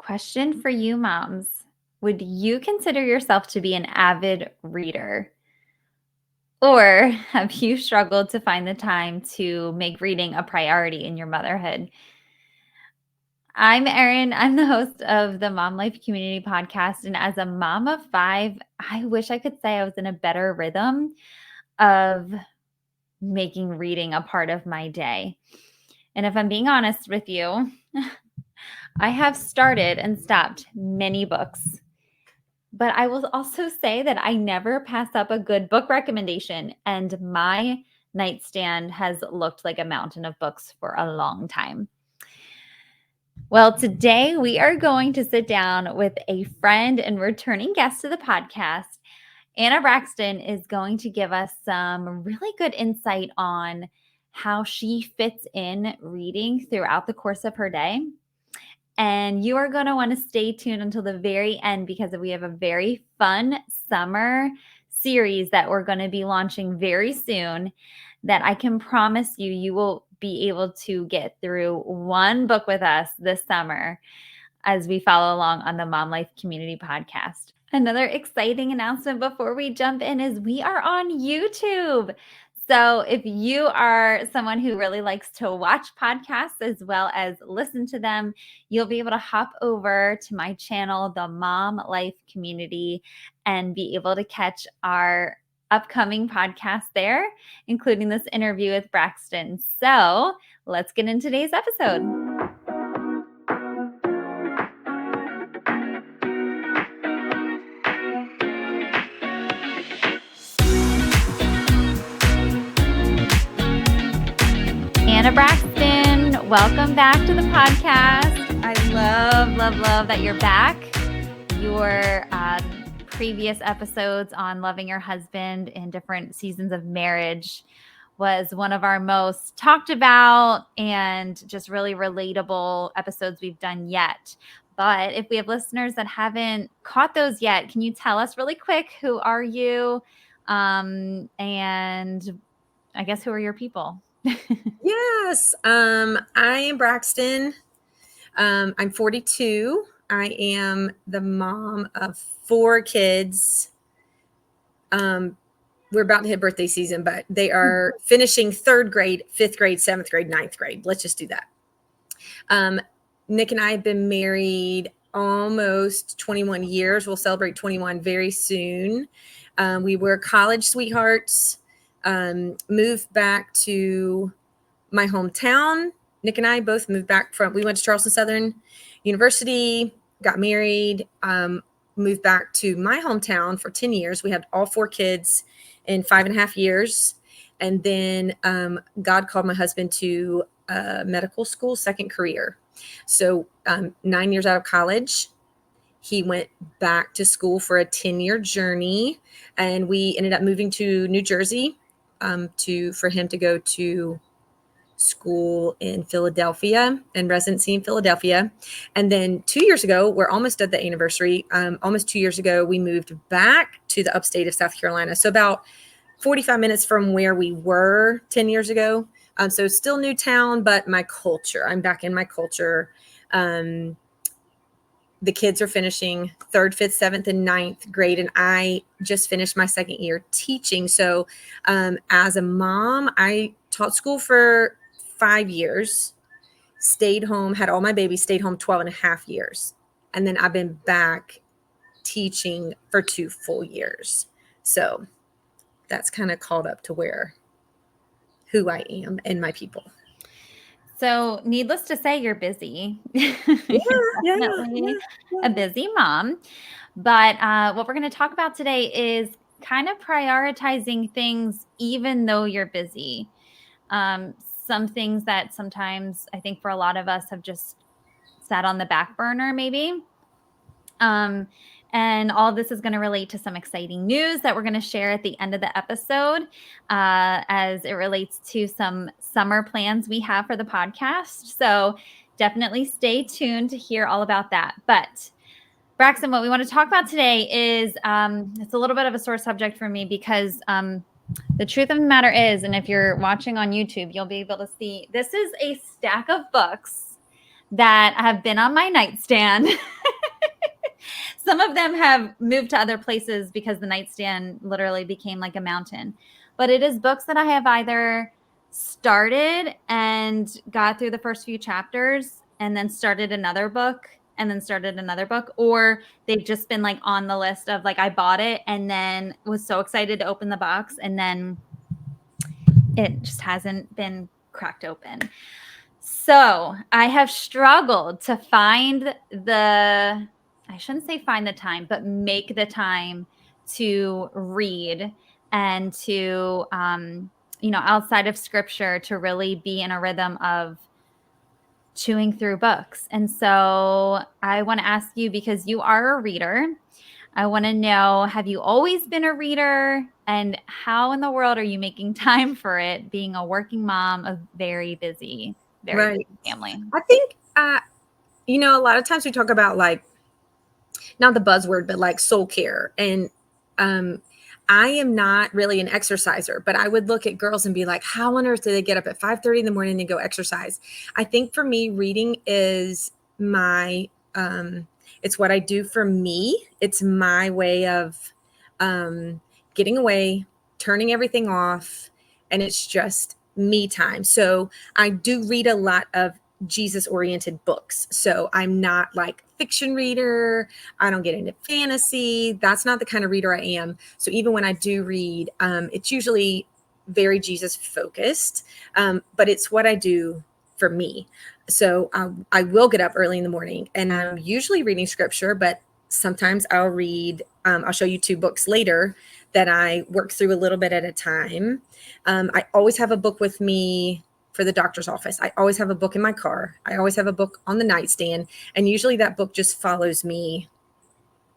Question for you moms. Would you consider yourself to be an avid reader? Or have you struggled to find the time to make reading a priority in your motherhood? I'm Erin. I'm the host of the Mom Life Community Podcast. And as a mom of five, I wish I could say I was in a better rhythm of making reading a part of my day. And if I'm being honest with you, I have started and stopped many books. But I will also say that I never pass up a good book recommendation, and my nightstand has looked like a mountain of books for a long time. Well, today we are going to sit down with a friend and returning guest to the podcast. Anna Braxton is going to give us some really good insight on how she fits in reading throughout the course of her day. And you are going to want to stay tuned until the very end because we have a very fun summer series that we're going to be launching very soon that I can promise you will be able to get through one book with us this summer as we follow along on the Mom Life Community Podcast. Another exciting announcement before we jump in is we are on YouTube. So if you are someone who really likes to watch podcasts as well as listen to them, you'll be able to hop over to my channel, the Mom Life Community, and be able to catch our upcoming podcast there, including this interview with Braxton. So let's get into today's episode. Anna Braxton, welcome back to the podcast. I love that you're back. Your previous episodes on loving your husband in different seasons of marriage was one of our most talked about and just really relatable episodes we've done yet. But if we have listeners that haven't caught those yet, can you tell us really quick, who are you? And I guess, who are your people? Yes. I am Braxton. I'm 42. I am the mom of 4 kids. We're about to hit birthday season, but they are finishing 3rd grade, 5th grade, 7th grade, 9th grade. Let's just do that. Nick and I have been married almost 21 years. We'll celebrate 21 very soon. We were college sweethearts. Moved back to my hometown. Nick and I both moved back we went to Charleston Southern University, got married, moved back to my hometown for 10 years. We had all 4 kids in 5.5 years. And then God called my husband to medical school, second career. So 9 years out of college, he went back to school for a 10-year journey. And we ended up moving to New Jersey for him to go to school in Philadelphia and residency in Philadelphia. And then 2 years ago, we're almost at the anniversary. Almost 2 years ago, we moved back to the upstate of South Carolina. So about 45 minutes from where we were 10 years ago. So still new town, but my culture, I'm back in my culture. The kids are finishing 3rd, 5th, 7th, and 9th grade. And I just finished my 2nd year teaching. So as a mom, I taught school for 5 years, stayed home, had all my babies, stayed home 12.5 years. And then I've been back teaching for 2 full years. So that's kind of called up to who I am and my people. So needless to say, you're busy. Yeah, Definitely a busy mom. But what we're going to talk about today is kind of prioritizing things even though you're busy. Some things that sometimes I think for a lot of us have just sat on the back burner maybe. And all of this is going to relate to some exciting news that we're going to share at the end of the episode as it relates to some summer plans we have for the podcast. So definitely stay tuned to hear all about that. But Braxton, what we want to talk about today is it's a little bit of a sore subject for me because the truth of the matter is, and if you're watching on YouTube, you'll be able to see, this is a stack of books that have been on my nightstand. Some of them have moved to other places because the nightstand literally became like a mountain. But it is books that I have either started and got through the first few chapters and then started another book and then started another book, or they've just been like on the list of like I bought it and then was so excited to open the box and then it just hasn't been cracked open. So I have struggled to find I shouldn't say find the time, but make the time to read and to, outside of scripture, to really be in a rhythm of chewing through books. And so I want to ask you, because you are a reader, I want to know, have you always been a reader, and how in the world are you making time for it, being a working mom, a very busy family? I think, a lot of times we talk about like, not the buzzword, but like soul care. And I am not really an exerciser, but I would look at girls and be like, how on earth do they get up at 5:30 in the morning and go exercise? I think for me, reading is it's what I do for me. It's my way of getting away, turning everything off, and it's just me time. So I do read a lot of Jesus oriented books. So I'm not like fiction reader. I don't get into fantasy. That's not the kind of reader I am. So even when I do read, it's usually very Jesus focused, but it's what I do for me. So I will get up early in the morning and I'm usually reading scripture, but sometimes I'll read, I'll show you 2 books later that I work through a little bit at a time. I always have a book with me for the doctor's office. I always have a book in my car. I always have a book on the nightstand. And usually that book just follows me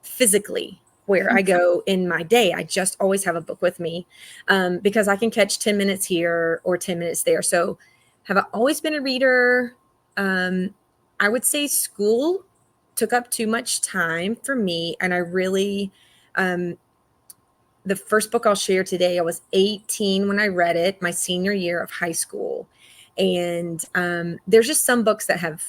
physically where I go in my day. I just always have a book with me because I can catch 10 minutes here or 10 minutes there. So have I always been a reader? I would say school took up too much time for me. And I really, the first book I'll share today, I was 18 when I read it, my senior year of high school. And there's just some books that have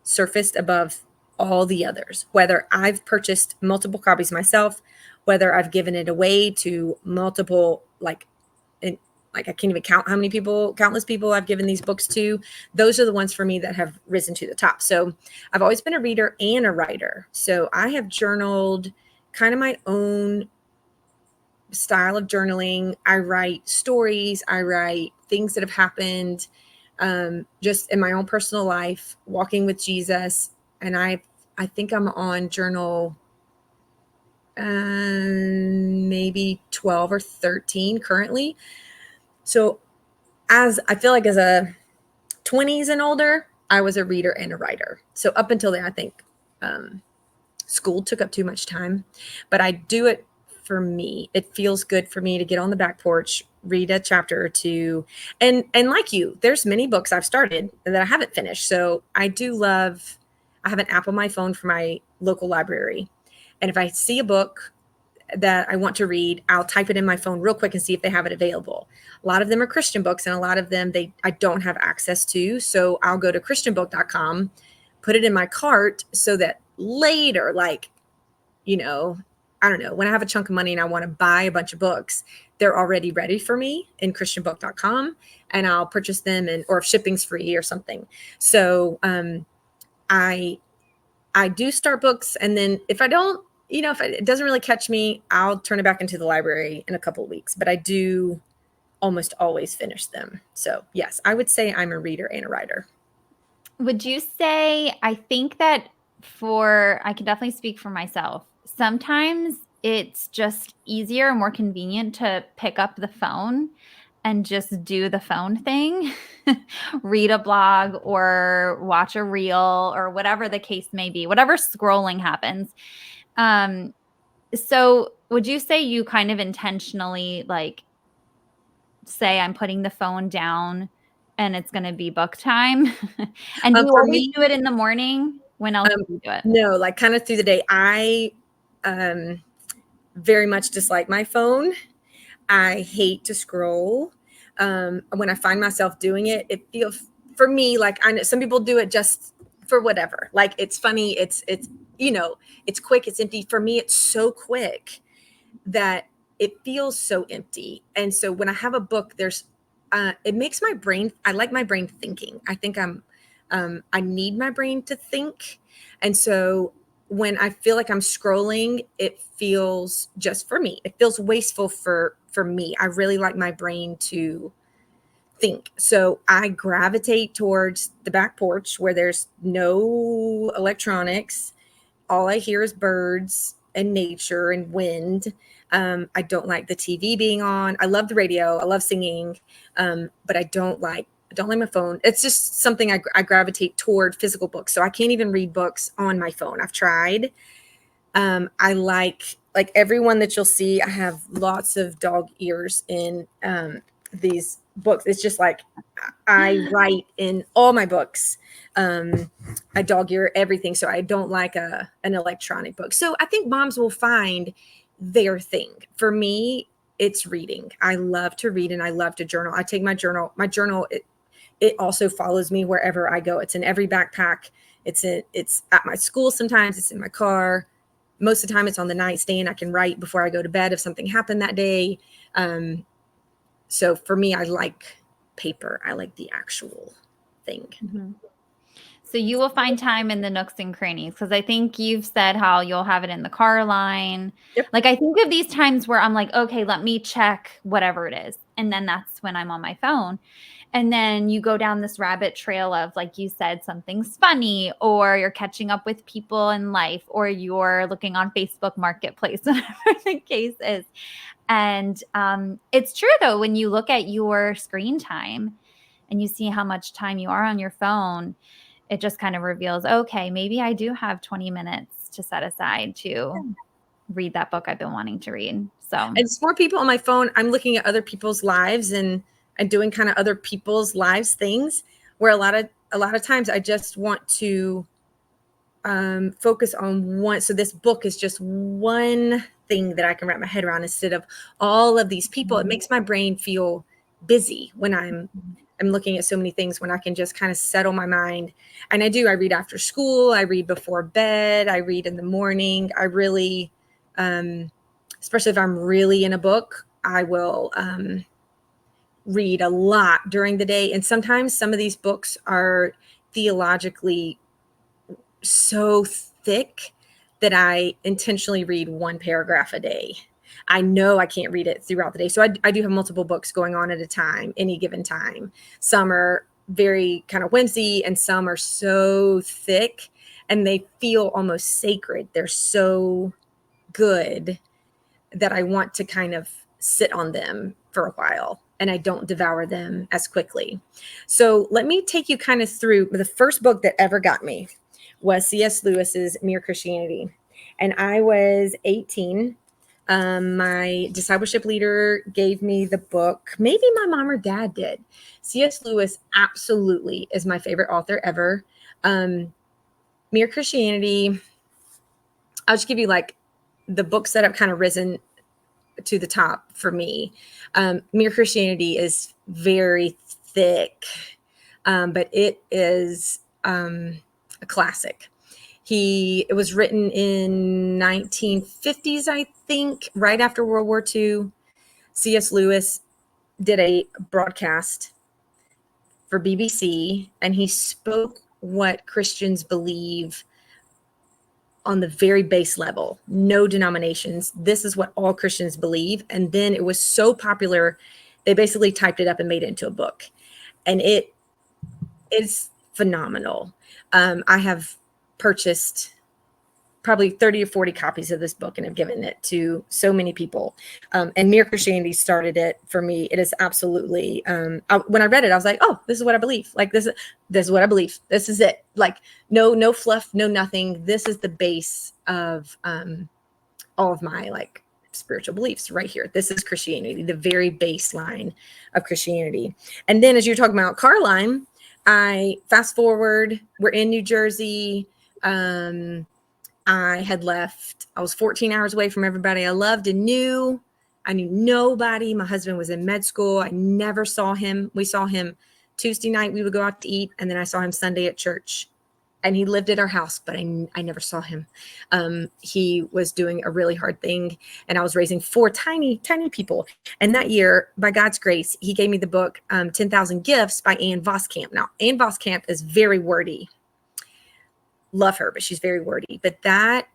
surfaced above all the others, whether I've purchased multiple copies myself, whether I've given it away to multiple, I can't even count how many people, countless people I've given these books to. Those are the ones for me that have risen to the top. So I've always been a reader and a writer. So I have journaled kind of my own style of journaling. I write stories. I write things that have happened just in my own personal life, walking with Jesus. And I think I'm on journal maybe 12 or 13 currently. So as I feel like as a 20s and older, I was a reader and a writer. So up until then, I think school took up too much time, but I do it for me. It feels good for me to get on the back porch, read a chapter or 2. And like you, there's many books I've started that I haven't finished. So I have an app on my phone for my local library. And if I see a book that I want to read, I'll type it in my phone real quick and see if they have it available. A lot of them are Christian books and a lot of them I don't have access to. So I'll go to christianbook.com, put it in my cart so that later, I don't know, when I have a chunk of money and I want to buy a bunch of books, they're already ready for me in christianbook.com and I'll purchase them, or if shipping's free or something. So I do start books, and then if I don't, if it doesn't really catch me, I'll turn it back into the library in a couple of weeks, but I do almost always finish them. So yes, I would say I'm a reader and a writer. Would you say, I think that I can definitely speak for myself. Sometimes it's just easier and more convenient to pick up the phone and just do the phone thing, read a blog or watch a reel or whatever the case may be, whatever scrolling happens. So would you say you kind of intentionally say I'm putting the phone down and it's going to be book time? And do you For always me, do it in the morning? When else do you do it? no, like kind of through the day. I very much dislike my phone. I hate to scroll. When I find myself doing it, it feels for me like I know some people do it just for whatever. Like, it's funny. It's, it's quick. It's empty. For me, it's so quick that it feels so empty. And so when I have a book, it makes my brain, I like my brain thinking. I think I need my brain to think. And so when I feel like I'm scrolling, it feels, just for me, it feels wasteful for me. I really like my brain to think. So I gravitate towards the back porch where there's no electronics. All I hear is birds and nature and wind. I don't like the TV being on. I love the radio. I love singing. But I don't like my phone. It's just something I gravitate toward, physical books. So I can't even read books on my phone. I've tried. I like everyone that you'll see, I have lots of dog ears in these books. It's just like I write in all my books. I dog ear everything. So I don't like an electronic book. So I think moms will find their thing. For me, it's reading. I love to read and I love to journal. I take my journal. It also follows me wherever I go. It's in every backpack. It's at my school. Sometimes it's in my car. Most of the time it's on the nightstand. I can write before I go to bed if something happened that day. So for me, I like paper. I like the actual thing. Mm-hmm. So you will find time in the nooks and crannies, because I think you've said how you'll have it in the car line. Yep. Like, I think of these times where I'm like, okay, let me check whatever it is. And then that's when I'm on my phone. And then you go down this rabbit trail of, like you said, something's funny, or you're catching up with people in life, or you're looking on Facebook Marketplace, whatever the case is. And it's true, though, when you look at your screen time and you see how much time you are on your phone, it just kind of reveals, okay, maybe I do have 20 minutes to set aside to read that book I've been wanting to read. So, and it's more people on my phone. I'm looking at other people's lives and doing kind of other people's lives things, where a lot of times I just want to focus on one. So this book is just one thing that I can wrap my head around instead of all of these people. It makes my brain feel busy when I'm looking at so many things, when I can just kind of settle my mind. And I read after school. I read before bed. I read in the morning. I really, especially if I'm really in a book, I will read a lot during the day. And sometimes some of these books are theologically so thick that I intentionally read one paragraph a day. I know I can't read it throughout the day. So I do have multiple books going on at a time, any given time. Some are very kind of whimsy and some are so thick and they feel almost sacred. They're so good that I want to kind of sit on them for a while and I don't devour them as quickly. So let me take you kind of through the first book that ever got me was C.S. Lewis's Mere Christianity. And I was 18. My discipleship leader gave me the book. Maybe my mom or dad did. C.S. Lewis absolutely is my favorite author ever. Mere Christianity, I'll just give you like the books that have kind of risen to the top for me. Mere Christianity is very thick, but it is a classic. It was written in 1950s, I think, right after World War II. C.S. Lewis did a broadcast for BBC, and he spoke what Christians believe on the very base level. No denominations. This is what all Christians believe. And then it was so popular, they basically typed it up and made it into a book. And it is phenomenal. I have purchased probably 30 or 40 copies of this book and have given it to so many people. And Mere Christianity started it for me. It is absolutely, when I read it, I was like, oh, this is what I believe. Like this is what I believe. This is it. Like no fluff, no nothing. This is the base of all of my like spiritual beliefs right here. This is Christianity, the very baseline of Christianity. And then as you're talking about Carline, I fast forward, we're in New Jersey. I had left. I was 14 hours away from everybody I loved and knew. I knew nobody. My husband was in med school. I never saw him. We saw him Tuesday night. We would go out to eat. And then I saw him Sunday at church. and he lived at our house, but I never saw him. He was doing a really hard thing, and I was raising 4 tiny people. And that year, by God's grace, he gave me the book 10,000 Gifts by Ann Voskamp. Now, Ann Voskamp is very wordy. Love her, but she's very wordy. But that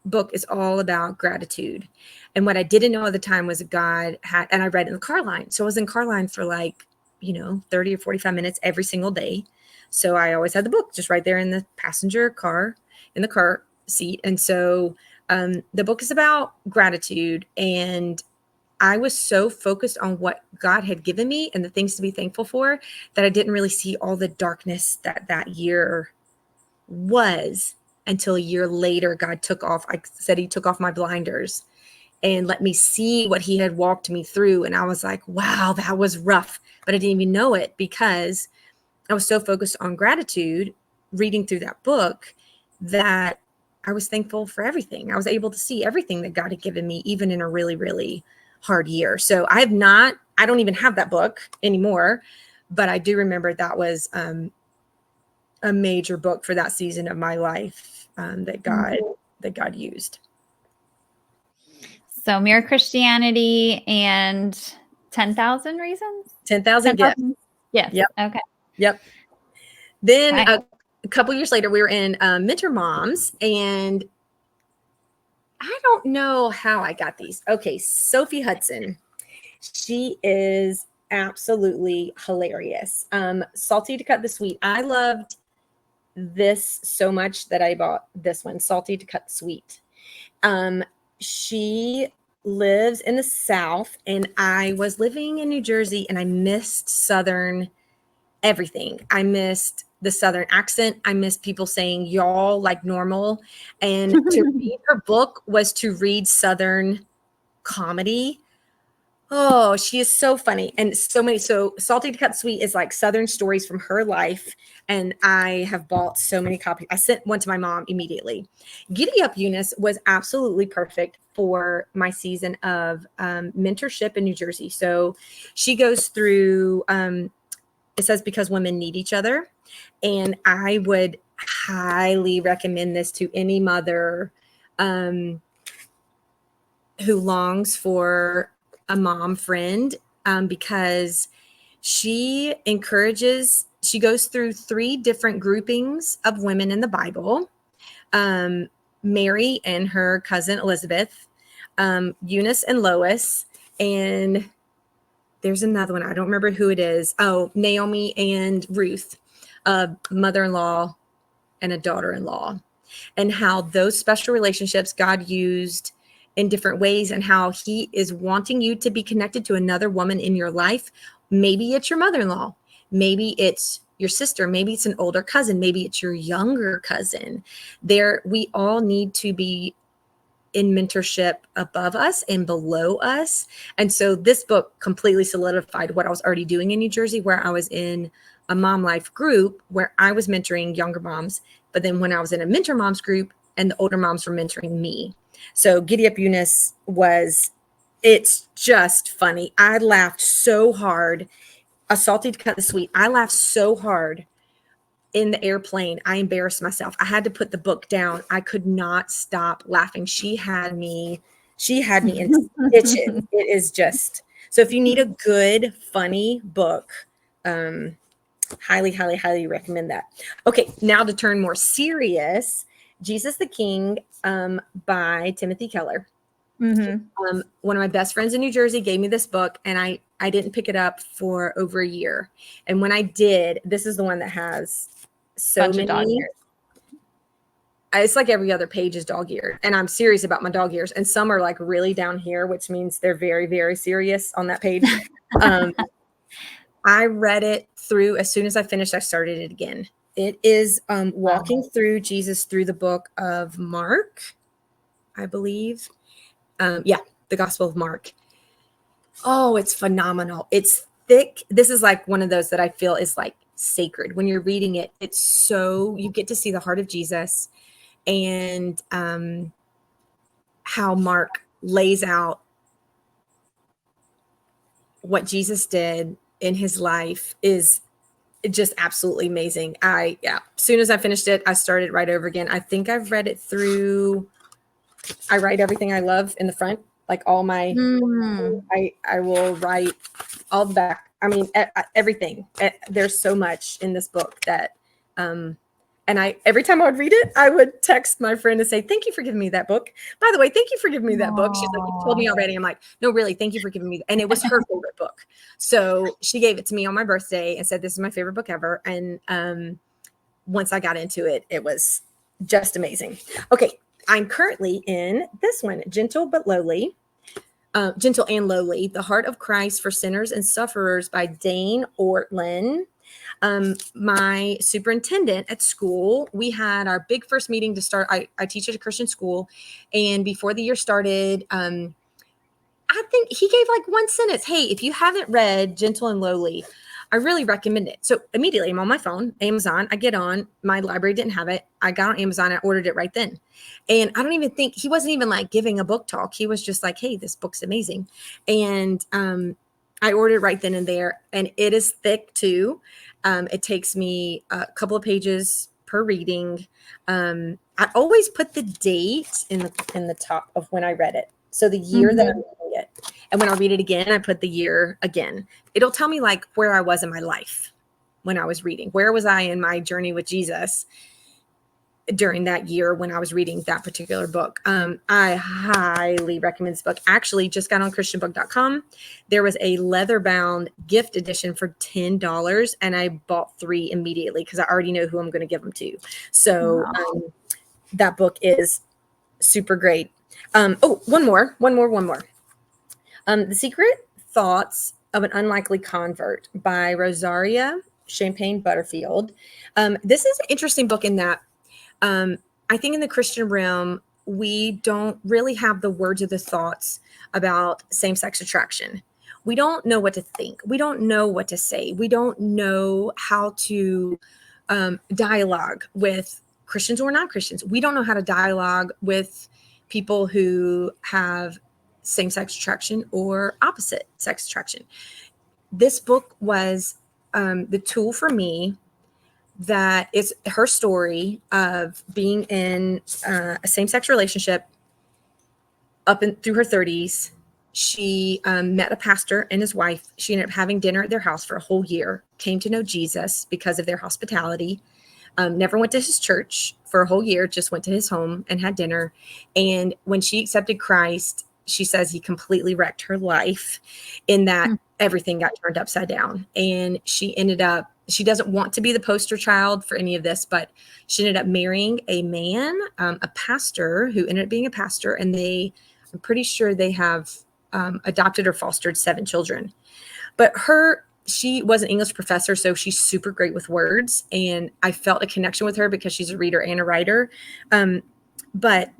book is all about gratitude. And what I didn't know at the time was God had, and I read in the car line. So I was in car line for like, 30 or 45 minutes every single day. So I always had the book just right there in the passenger car, in the car seat. And so the book is about gratitude. And I was so focused on what God had given me and the things to be thankful for that I didn't really see all the darkness that year was, until a year later. God took off, I said he took off my blinders and let me see what he had walked me through. And I was like, wow, that was rough. But I didn't even know it because I was so focused on gratitude reading through that book that I was thankful for everything. I was able to see everything that God had given me, even in a really, really hard year. So I don't even have that book anymore, but I do remember that was a major book for that season of my life that God used. So Mere Christianity and 10,000 Reasons? 10,000 Gifts. Yes. Yep. Okay. Yep. Then Right. a couple years later, we were in Mentor Moms, and I don't know how I got these. Okay, Sophie Hudson. She is absolutely hilarious. Salty to Cut the Sweet. I loved this so much that I bought this one, Salty to Cut the Sweet. She lives in the South, and I was living in New Jersey, and I missed Southern everything. I missed the Southern accent. I missed people saying y'all like normal. And to read her book was to read Southern comedy. Oh, she is so funny. And so many. So Salty to Cut Sweet is like Southern stories from her life. And I have bought so many copies. I sent one to my mom immediately. Giddy Up Eunice was absolutely perfect for my season of mentorship in New Jersey. So she goes through, it says because women need each other. And I would highly recommend this to any mother who longs for a mom friend, because she goes through 3 different groupings of women in the Bible. Mary and her cousin Elizabeth, Eunice and Lois, and there's another one. I don't remember who it is. Oh, Naomi and Ruth, a mother-in-law and a daughter-in-law, and how those special relationships God used in different ways, and how he is wanting you to be connected to another woman in your life. Maybe it's your mother-in-law. Maybe it's your sister. Maybe it's an older cousin. Maybe it's your younger cousin. We all need to be in mentorship above us and below us. And so this book completely solidified what I was already doing in New Jersey, where I was in a mom life group where I was mentoring younger moms. But then when I was in a mentor moms group, and the older moms were mentoring me. So Giddy Up Eunice it's just funny. I laughed so hard. A Salty to Cut the Sweet. I laughed so hard in the airplane. I embarrassed myself. I had to put the book down. I could not stop laughing. She had me in stitches. It is just, so if you need a good, funny book, highly, highly, highly recommend that. Okay, now to turn more serious, Jesus the King by Timothy Keller. Mm-hmm. One of my best friends in New Jersey gave me this book, and I didn't pick it up for over a year. And when I did, this is the one that has so Bunch of dog many. ears. It's like every other page is dog ear, and I'm serious about my dog ears. And some are like really down here, which means they're very, very serious on that page. I read it through. As soon as I finished, I started it again. It is walking through Jesus through the book of Mark, I believe. The Gospel of Mark. Oh, it's phenomenal. It's thick. This is like one of those that I feel is like sacred. When you're reading it, it's so, you get to see the heart of Jesus, and how Mark lays out what Jesus did in his life is just absolutely amazing. As soon as I finished it, I started right over again. I think I've read it through. I write everything I love in the front, like all my, I will write all the back. I mean, everything. There's so much in this book that, and every time I would read it, I would text my friend and say, "Thank you for giving me that book. By the way, thank you for giving me that book." She's like, "You told me already." I'm like, "No, really, thank you for giving me that." And it was her favorite book. So she gave it to me on my birthday and said, "This is my favorite book ever." And once I got into it, it was just amazing. Okay, I'm currently in this one, Gentle and Lowly, The Heart of Christ for Sinners and Sufferers by Dane Ortlund. My superintendent at school, we had our big first meeting to start. I teach at a Christian school. And before the year started, I think he gave like one sentence. "Hey, if you haven't read Gentle and Lowly, I really recommend it." So immediately I'm on my phone, Amazon. I get on, my library didn't have it. I got on Amazon, I ordered it right then. And I don't even think, he wasn't even like giving a book talk. He was just like, "Hey, this book's amazing." And I ordered it right then and there. And it is thick too. It takes me a couple of pages per reading. I always put the date in the top of when I read it. So the year that I'm reading it. And when I read it again, I put the year again. It'll tell me like where I was in my life when I was reading. Where was I in my journey with Jesus during that year when I was reading that particular book? I highly recommend this book. Actually, just got on christianbook.com. There was a leather-bound gift edition for $10, and I bought 3 immediately because I already know who I'm going to give them to. So that book is super great. One more. The Secret Thoughts of an Unlikely Convert by Rosaria Champagne Butterfield. This is an interesting book in that I think in the Christian realm, we don't really have the words or the thoughts about same-sex attraction. We don't know what to think. We don't know what to say. We don't know how to dialogue with Christians or non-Christians. We don't know how to dialogue with people who have same-sex attraction or opposite sex attraction. This book was the tool for me. That is her story of being in a same-sex relationship up through her 30s. She met a pastor and his wife. She ended up having dinner at their house for a whole year, came to know Jesus because of their hospitality. Never went to his church for a whole year, just went to his home and had dinner. And when she accepted Christ, she says he completely wrecked her life in that everything got turned upside down. And she doesn't want to be the poster child for any of this, but she ended up marrying a man, a pastor who ended up being a pastor. And I'm pretty sure they have adopted or fostered 7 children. But she was an English professor, so she's super great with words. And I felt a connection with her because she's a reader and a writer. But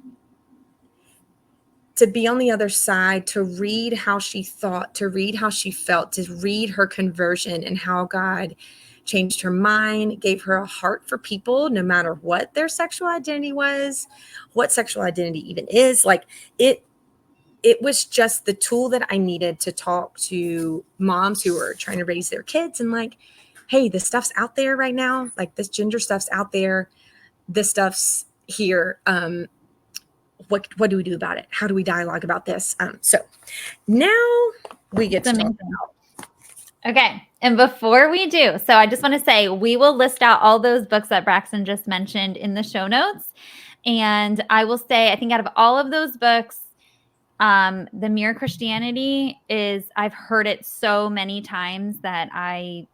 to be on the other side, to read how she thought, to read how she felt, to read her conversion and how God changed her mind, gave her a heart for people, no matter what their sexual identity was, what sexual identity even is. Like it was just the tool that I needed to talk to moms who are trying to raise their kids and like, hey, this stuff's out there right now. Like this gender stuff's out there. This stuff's here. What do we do about it? How do we dialogue about this? So now we get to talk about. Okay. And before we do, so I just want to say we will list out all those books that Braxton just mentioned in the show notes. And I will say, I think out of all of those books, The Mere Christianity I've heard it so many times that I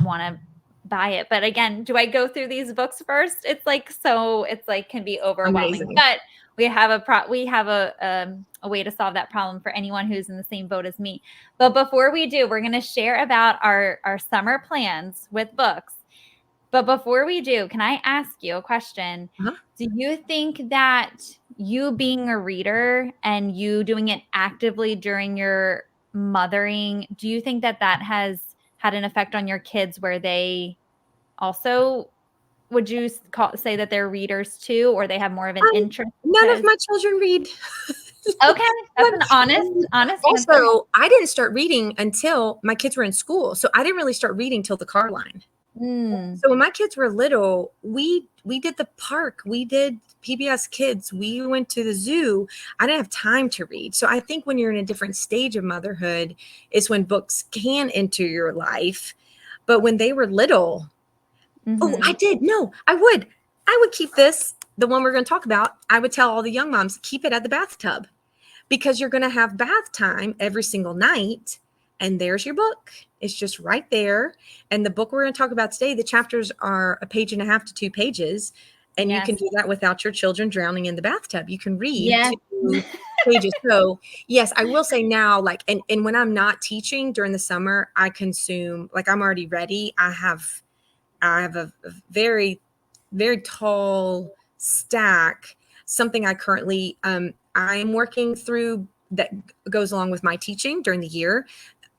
want to buy it. But again, do I go through these books first? It's like can be overwhelming. Amazing. But we have a way to solve that problem for anyone who's in the same boat as me. But before we do, we're going to share about our summer plans with books. But before we do, can I ask you a question? Uh-huh. Do you think that you being a reader and you doing it actively during your mothering, do you think that has had an effect on your kids where they also, would you say that they're readers too, or they have more of an interest? None of my children read. Okay, that's an honest Also, answer. I didn't start reading until my kids were in school. So I didn't really start reading till the car line. Mm. So when my kids were little, we did the park, we did PBS Kids, we went to the zoo. I didn't have time to read. So I think when you're in a different stage of motherhood is when books can enter your life. But when they were little, oh, I did. No, I would keep this, the one we're going to talk about. I would tell all the young moms, keep it at the bathtub, because you're going to have bath time every single night. And there's your book. It's just right there. And the book we're going to talk about today, the chapters are 1.5 to 2 pages. And you can do that without your children drowning in the bathtub. You can read 2 pages. So yes, I will say now, like, and when I'm not teaching during the summer, I consume, like, I'm already ready. I have a very, very tall stack, something I currently, I'm working through that goes along with my teaching during the year.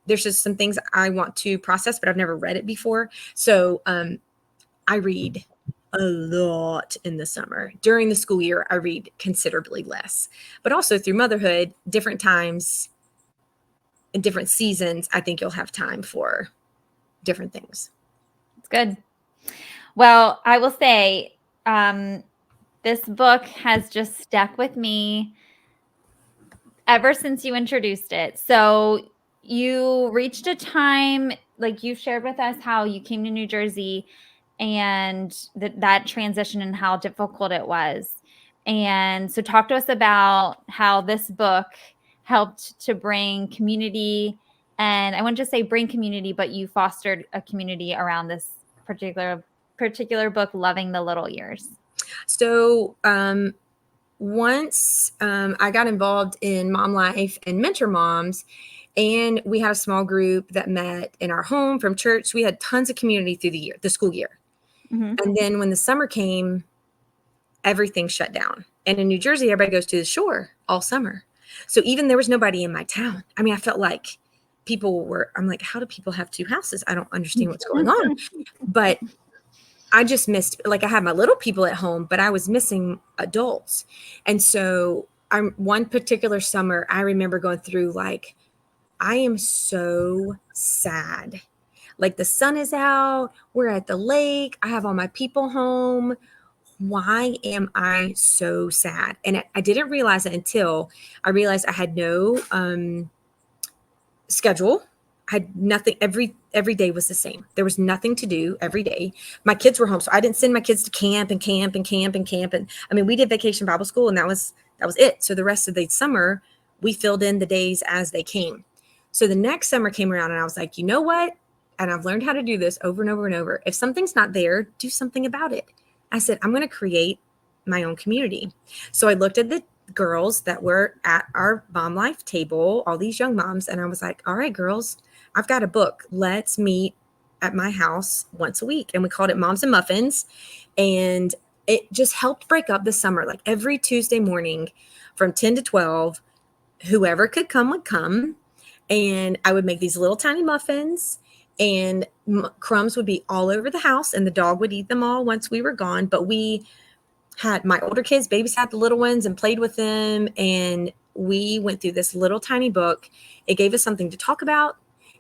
There's just some things I want to process, but I've never read it before. So I read a lot in the summer. During the school year, I read considerably less. But also through motherhood, different times and different seasons, I think you'll have time for different things. It's good. Well, I will say this book has just stuck with me ever since you introduced it. So you reached a time, like you shared with us how you came to New Jersey and that transition and how difficult it was. And so talk to us about how this book helped to bring community. And I wouldn't just say bring community, but you fostered a community around this particular book, Loving the Little Years. So once I got involved in Mom Life and Mentor Moms, and we had a small group that met in our home from church. We had tons of community through the school year. And then when the summer came, everything shut down. And in New Jersey, everybody goes to the shore all summer. So even there was nobody in my town. I mean, I felt like I'm like, how do people have 2 houses? I don't understand what's going on. But I just missed, like, I had my little people at home, but I was missing adults. And so one particular summer, I remember going through, like, I am so sad. Like, the sun is out, we're at the lake, I have all my people home. Why am I so sad? And I didn't realize it until I realized I had no schedule. I had nothing. Every day was the same. There was nothing to do every day. My kids were home, so I didn't send my kids to camp. And I mean, we did Vacation Bible School, and that was it. So the rest of the summer, we filled in the days as they came. So the next summer came around, and I was like, you know what? And I've learned how to do this over and over and over. If something's not there, do something about it. I said, I'm going to create my own community. So I looked at the girls that were at our Mom Life table, all these young moms, and I was like, all right, girls, I've got a book. Let's meet at my house once a week. And we called it Moms and Muffins. And it just helped break up the summer. Like, every Tuesday morning from 10 to 12, whoever could come would come. And I would make these little tiny muffins, and crumbs would be all over the house, and the dog would eat them all once we were gone. But we had my older kids babysat the little ones and played with them. And we went through this little tiny book. It gave us something to talk about.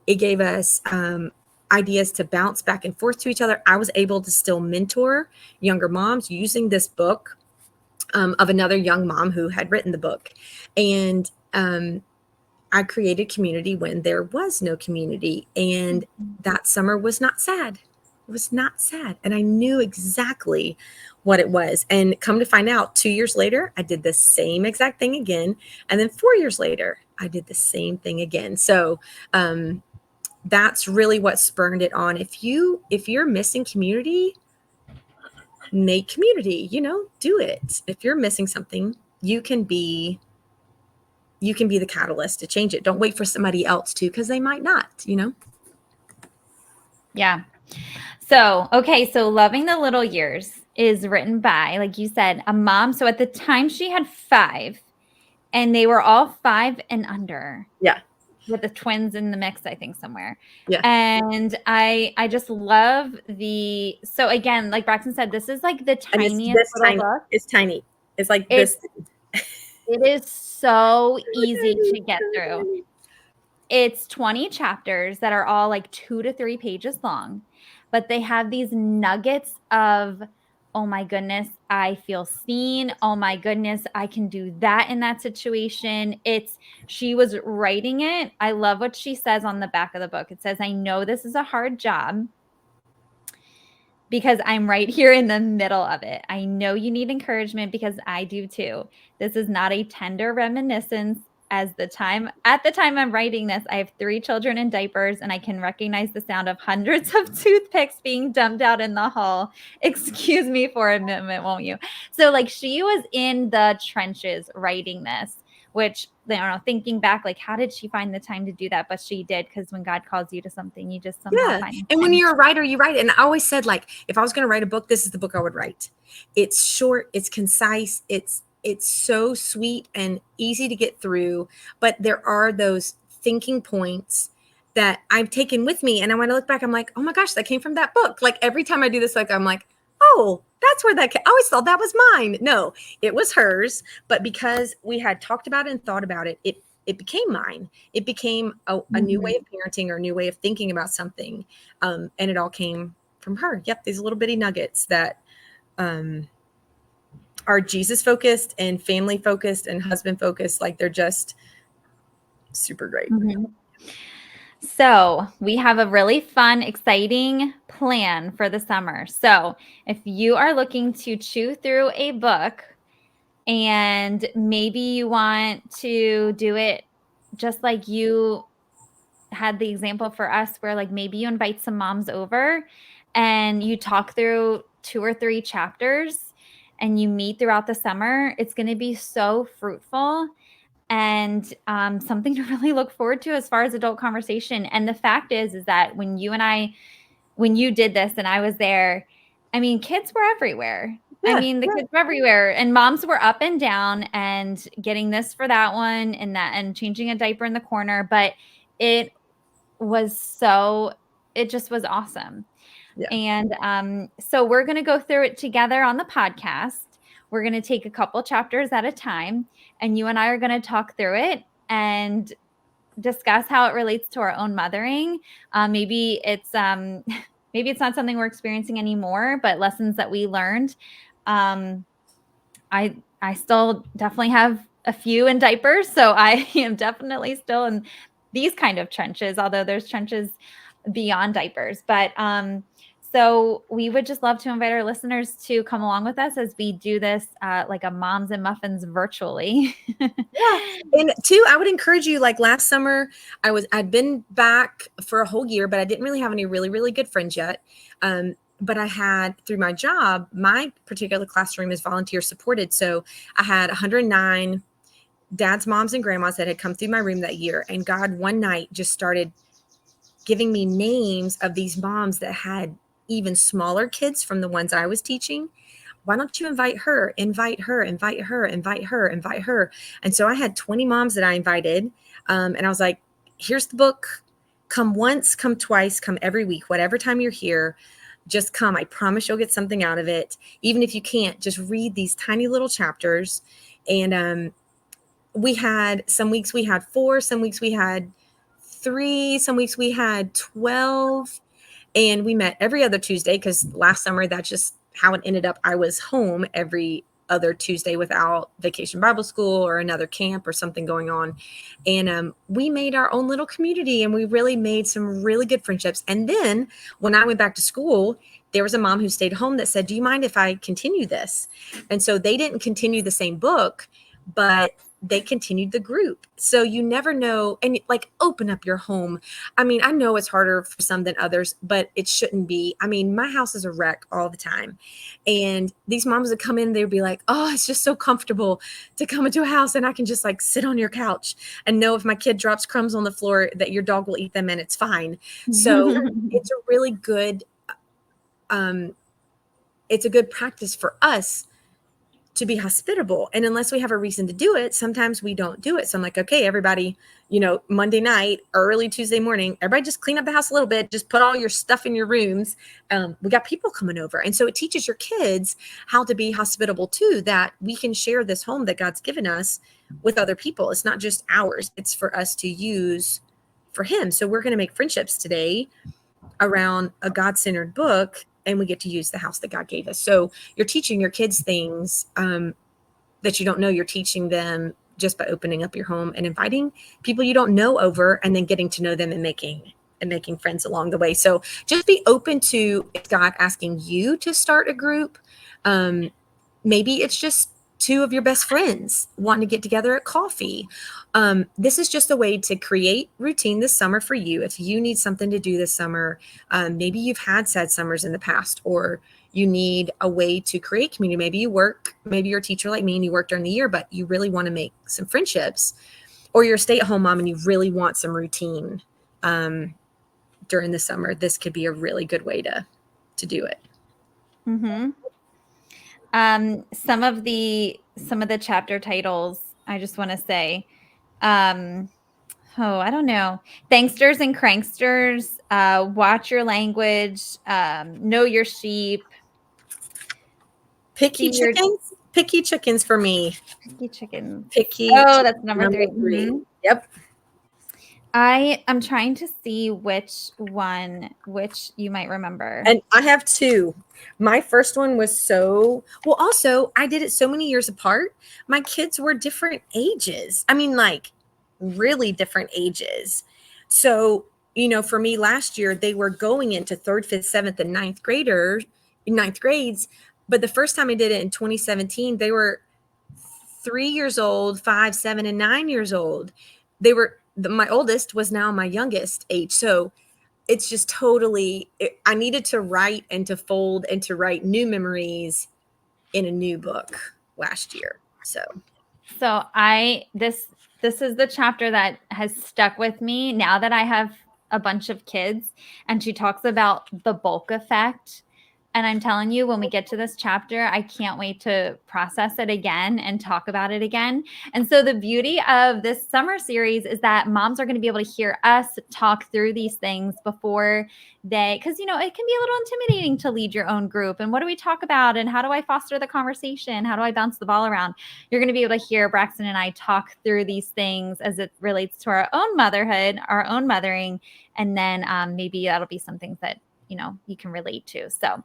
It gave us ideas to bounce back and forth to each other. I was able to still mentor younger moms using this book of another young mom who had written the book. And I created community when there was no community. And that summer was not sad. It was not sad. And I knew exactly what it was. And come to find out, 2 years later, I did the same exact thing again. And then 4 years later, I did the same thing again. So that's really what spurned it on. If you're missing community, make community, do it. If you're missing something, you can be the catalyst to change it. Don't wait for somebody else to, because they might not, Yeah. So, okay. So Loving the Little Years is written by, like you said, a mom. So at the time she had 5, and they were all 5 and under. Yeah. With the twins in the mix, I think, somewhere. Yeah. And I just love so again, like Braxton said, this is like the tiniest little book. It's tiny. It's like this. It is so easy to get through. It's 20 chapters that are all like 2 to 3 pages long. but they have these nuggets of, oh my goodness, I feel seen. Oh my goodness, I can do that in that situation. She was writing it. I love what she says on the back of the book. It says, I know this is a hard job because I'm right here in the middle of it. I know you need encouragement because I do too. This is not a tender reminiscence. At the time I'm writing this, I have 3 children in diapers and I can recognize the sound of hundreds of toothpicks being dumped out in the hall. Excuse me for a moment, won't you? So like she was in the trenches writing this, which I don't know, thinking back, like how did she find the time to do that? But she did, because when God calls you to something, you just somehow Yeah. find the And when time. you're a writer, you write it. And I always said, like, if I was going to write a book, this is the book I would write. It's short, it's concise, it's so sweet and easy to get through, but there are those thinking points that I've taken with me. And when I look back, I'm like, oh my gosh, that came from that book. Like every time I do this, like I'm like, oh, that's where that came. I always thought that was mine. No, it was hers. But because we had talked about it and thought about it, it became mine. It became a new way of parenting or a new way of thinking about something. And it all came from her. Yep. These little bitty nuggets that are Jesus focused and family focused and husband focused. Like they're just super great. Mm-hmm. So we have a really fun, exciting plan for the summer. So if you are looking to chew through a book and maybe you want to do it just like you had the example for us, where like maybe you invite some moms over and you talk through 2 or 3 chapters and you meet throughout the summer, it's going to be so fruitful and something to really look forward to as far as adult conversation. And the fact is that when you did this and I was there, I mean, kids were everywhere. I Yeah. mean, the kids were everywhere and moms were up and down and getting this for that one and that and changing a diaper in the corner. But it it just was awesome. Yeah. And so we're going to go through it together on the podcast. We're going to take a couple chapters at a time, and you and I are going to talk through it and discuss how it relates to our own mothering. Maybe it's maybe it's not something we're experiencing anymore, but lessons that we learned. I still definitely have a few in diapers, so I am definitely still in these kind of trenches, although there's trenches beyond diapers. But so we would just love to invite our listeners to come along with us as we do this like a Moms and Muffins virtually. Yeah. And two, I would encourage you, like last summer, I'd been back for a whole year, but I didn't really have any really, really good friends yet. But I had, through my job, my particular classroom is volunteer supported. So I had 109 dads, moms, and grandmas that had come through my room that year. And God, one night just started giving me names of these moms that had even smaller kids from the ones I was teaching. Why don't you invite her, invite her, invite her, invite her, invite her? And so I had 20 moms that I invited. And I was like, here's the book. Come once, come twice, come every week, whatever time you're here, just come. I promise you'll get something out of it. Even if you can't, just read these tiny little chapters. And we had some weeks we had 4, some weeks we had 3, some weeks we had 12. And we met every other Tuesday because last summer, that's just how it ended up. I was home every other Tuesday without Vacation Bible School or another camp or something going on. And we made our own little community and we really made some really good friendships. And then when I went back to school, there was a mom who stayed home that said, do you mind if I continue this? And so they didn't continue the same book, but they continued the group. So you never know. And like, open up your home. I mean, I know it's harder for some than others, but it shouldn't be. I mean, my house is a wreck all the time. And these moms would come in, they'd be like, oh, it's just so comfortable to come into a house and I can just like sit on your couch and know if my kid drops crumbs on the floor that your dog will eat them and it's fine. So it's a really good, it's a good practice for us to be hospitable. And unless we have a reason to do it, sometimes we don't do it. So I'm like, okay, everybody, Monday night, early Tuesday morning, everybody just clean up the house a little bit. Just put all your stuff in your rooms. We got people coming over. And so it teaches your kids how to be hospitable too, that we can share this home that God's given us with other people. It's not just ours. It's for us to use for him. So we're going to make friendships today around a God-centered book, and we get to use the house that God gave us. So you're teaching your kids things that you don't know you're teaching them just by opening up your home and inviting people you don't know over, and then getting to know them and making friends along the way. So just be open to God asking you to start a group. Maybe it's just two of your best friends wanting to get together at coffee. This is just a way to create routine this summer for you. If you need something to do this summer, maybe you've had sad summers in the past, or you need a way to create community. Maybe you're a teacher like me and you work during the year, but you really want to make some friendships, or you're a stay-at-home mom and you really want some routine during the summer. This could be a really good way to do it. Mm-hmm. Some of the chapter titles, I just want to say, I don't know. Thanksters and Cranksters, Watch Your Language, Know Your Sheep. Picky chickens for me. Picky chickens. Oh, that's number 3. Mm-hmm. Yep. I'm trying to see which you might remember. And I have 2. My first one was also I did it so many years apart. My kids were different ages. I mean, like really different ages. So, for me last year, they were going into 3rd, 5th, 7th, and 9th grades. But the first time I did it in 2017, they were 3 years old, 5, 7, and 9 years old. My oldest was now my youngest age. So it's just I needed to write and to fold and to write new memories in a new book last year. So this is the chapter that has stuck with me now that I have a bunch of kids, and she talks about the bulk effect. And I'm telling you, when we get to this chapter, I can't wait to process it again and talk about it again. And so the beauty of this summer series is that moms are going to be able to hear us talk through these things before because, it can be a little intimidating to lead your own group. And what do we talk about? And how do I foster the conversation? How do I bounce the ball around? You're going to be able to hear Braxton and I talk through these things as it relates to our own motherhood, our own mothering. And then maybe that'll be some things that you can relate to. So,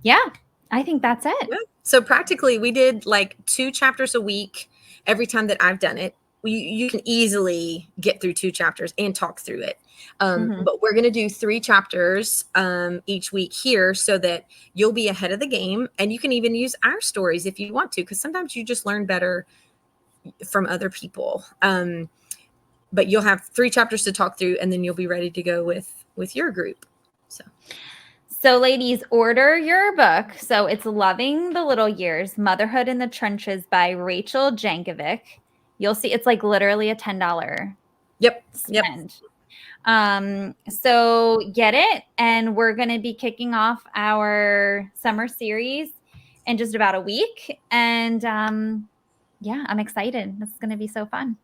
yeah, I think that's it. Yeah. So practically we did like 2 chapters a week every time that I've done it. You can easily get through 2 chapters and talk through it. But we're going to do 3 chapters each week here so that you'll be ahead of the game, and you can even use our stories if you want to, because sometimes you just learn better from other people. But you'll have 3 chapters to talk through, and then you'll be ready to go with your group. So ladies, order your book. So it's Loving the Little Years, Motherhood in the Trenches by Rachel Jankovic. You'll see it's like literally a $10 spend. So get it. And we're going to be kicking off our summer series in just about a week. And I'm excited. This is going to be so fun.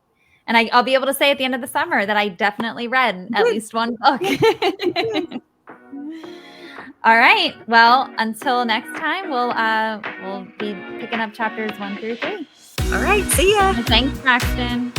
And I'll be able to say at the end of the summer that I definitely read at least one book. All right. Well, until next time, we'll be picking up chapters 1 through 3. All right. See ya. Thanks, Braxton.